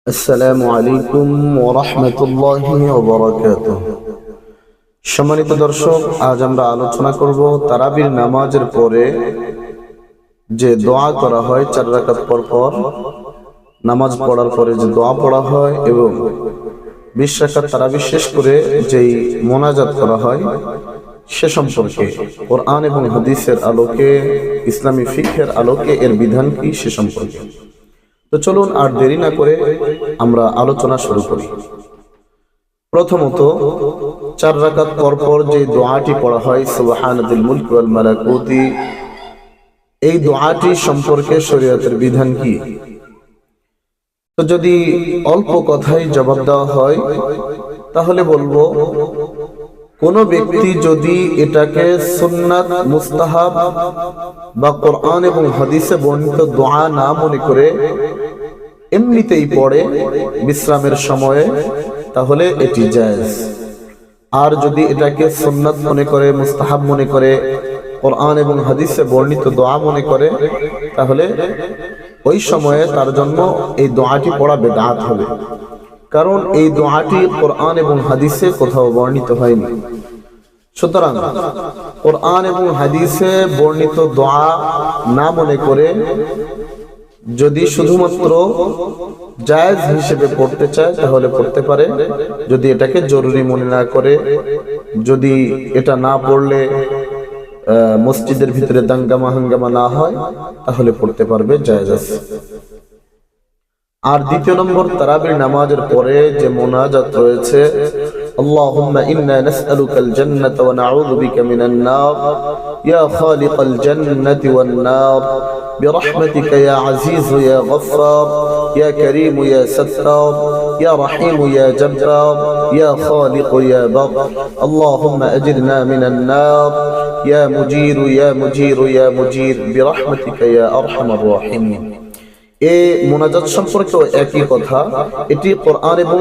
আসসালামু আলাইকুম ওয়া রাহমাতুল্লাহি ওয়া বারাকাতুহু। সম্মানিত দর্শক, আজ আমরা আলোচনা করব তারাবির নামাজের পরে যে দোয়া করা হয় 4 রাকাত পর পর নামাজ পড়ার পরে যে দোয়া পড়া হয় এবং 20 রাকাত তারাবি শেষ করে যেই মোনাজাত করা হয় সে সম্পর্কে কোরআন এবং হাদিসের আলোকে, ইসলামী ফিকহের আলোকে এর বিধান কি সে সম্পর্কে। তো চলুন আর দেরি না করে আমরা আলোচনা শুরু করি। প্রথমত 4 রাকাত পর পর যে দোয়াটি পড়া হয় সুবহানাল মুলক ওয়াল মালাকুতি, এই দোয়াটি সম্পর্কে শরীয়তের বিধান কি। তো যদি অল্প কথায় জবাব দেওয়া হয় তাহলে বলবো, কোন ব্যক্তি যদি এটাকে সুন্নাত, মুস্তাহাব বা কোরআন এবং হাদিসে বর্ণিত দোয়া না মনে করে এমনিতেই পড়ে বিশ্রামের সময়ে, তাহলে এটি জায়েজ। আর যদি এটাকে সুন্নাত মনে করে, মুস্তাহাব মনে করে, কোরআন এবং হাদিসে বর্ণিত দোয়া মনে করে, তাহলে ওই সময়ে তার জন্য এই দোয়াটি পড়া বিদআত হবে। কারণ এই দোয়াটি কোরআন এবং হাদিসে কোথাও বর্ণিত হয়নি। সুতরাং কোরআন এবং হাদিসে বর্ণিত দোয়া না মনে করে যদি শুধুমাত্র জায়েজ হিসেবে পড়তে চায় তাহলে পড়তে পারে। যদি এটাকে জরুরি মনে না করে, যদি এটা না পড়লে মসজিদের ভিতরে দাঙ্গামা হাঙ্গামা না হয়, তাহলে পড়তে পারবে, জায়েজ আছে। আর দ্বিতীয় নম্বর, তারাবির নামাজের পরে যে মোনাজাত রয়েছে, اللهم إنا نسألك الجنة ونعوذ بك من النار يا خالق الجنة والنار برحمتك يا عزيز يا غفار يا كريم يا ستار يا رحيم يا جبار يا خالق يا بر اللهم أجرنا من النار يا مجير يا مجير يا مجير برحمتك يا أرحم الراحمين। এই মোনাজাত সম্পর্কেও একই কথা। এটি কোরআন এবং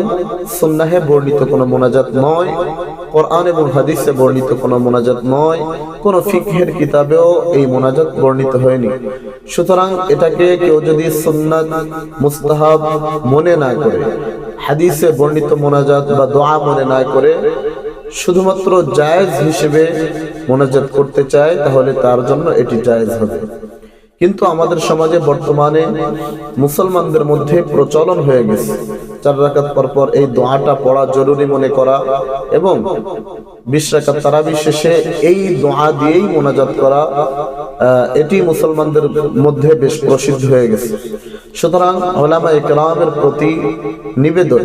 সুন্নাহে বর্ণিত কোনো মোনাজাত নয়, কোরআন এবং হাদিসে বর্ণিত কোনো মোনাজাত নয়, কোনো ফিকহের কিতাবেও এই মোনাজাত বর্ণিত হয়নি। সুতরাং এটাকে কেউ যদি সুন্নাত, মুস্তাহাব মনে না করে, হাদিসে বর্ণিত মোনাজাত বা দোয়া মনে না করে শুধুমাত্র জায়েজ হিসেবে মোনাজাত করতে চায়, তাহলে তার জন্য এটি জায়েজ হবে। কিন্তু আমাদের সমাজে বর্তমানে মুসলমানদের মধ্যে প্রচলন হয়ে গেছে 4 রাকাত পর পর এই দোয়াটা পড়া জরুরি মনে করা এবং 20 রাকাত তারাবি শেষে এই দোয়া দিয়েই মোনাজাত করা, এটি মুসলমানদের মধ্যে বেশ প্রসিদ্ধ হয়ে গেছে। সুতরাং উলামায়ে কেরামের প্রতি নিবেদন,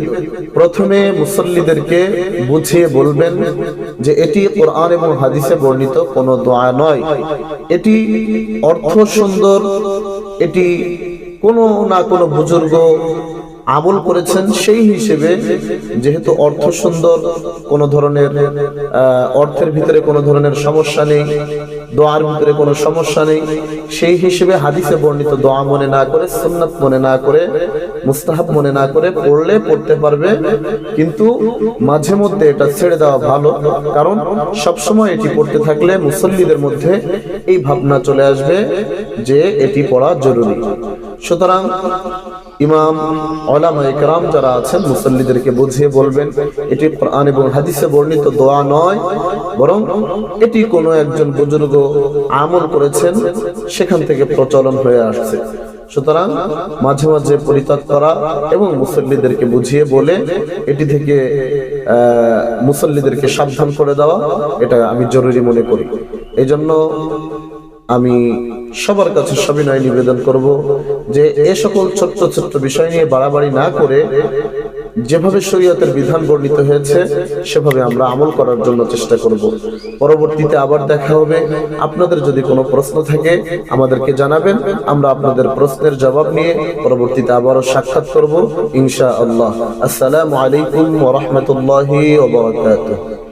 প্রথমে মুসল্লিদেরকে বুঝিয়ে বলবেন যে এটি কোরআন এবং হাদিসে বর্ণিত কোনো দোয়া নয়, এটি অর্থ সুন্দর, এটি কোনো না কোনো বুজুর্গ আমল করেছেন, সেই হিসেবে যেহেতু অর্থ সুন্দর, কোনো ধরনের অর্থের ভিতরে কোনো ধরনের সমস্যা নেই, দোয়ার ভিতরে কোনো সমস্যা নেই, সেই হিসেবে হাদিসে বর্ণিত দোয়া মনে না করে, সুন্নাত মনে না করে, মুস্তাহাব মনে না করে পড়লে পড়তে পারবে। কিন্তু মাঝে মধ্যে এটা ছেড়ে দেওয়া ভালো, কারণ সবসময় এটি পড়তে থাকলে মুসল্লিদের মধ্যে এই ভাবনা চলে আসবে যে এটি পড়া জরুরি। সুতরাং ইমাম, উলামায়ে কেরাম যারা আছেন মুসল্লিদেরকে বুঝিয়ে বলবেন এটি কোরআন এবং হাদিসে বর্ণিত দোয়া নয়, বরং এটি কোনো একজন বুজুর্গ আমল করেছেন, সেখান থেকে প্রচলন হয়ে আসছে। সুতরাং মাঝে মাঝে পরিত্যাগ করা এবং মুসল্লিদেরকে বুঝিয়ে বলে এটি থেকে মুসল্লিদেরকে সাবধান করে দেওয়া, এটা আমি জরুরি মনে করি। এই জন্য আমি সবার কাছে সবিনয় নিবেদন করব যে এ সকল ছোট্ট ছোট্ট বিষয় নিয়ে বাড়াবাড়ি না করে যেভাবে শরীয়তের বিধান বর্ণিত হয়েছে সেভাবে আমরা আমল করার জন্য চেষ্টা করব। পরবর্তীতে আবার দেখা হবে। আপনাদের যদি কোনো প্রশ্ন থাকে আমাদেরকে জানাবেন, আমরা আপনাদের প্রশ্নের জবাব নিয়ে পরবর্তীতে আবারও সাক্ষাৎ করব ইনশাআল্লাহ। আসসালামু আলাইকুম ওয়া রাহমাতুল্লাহি ওয়া বারাকাতুহু।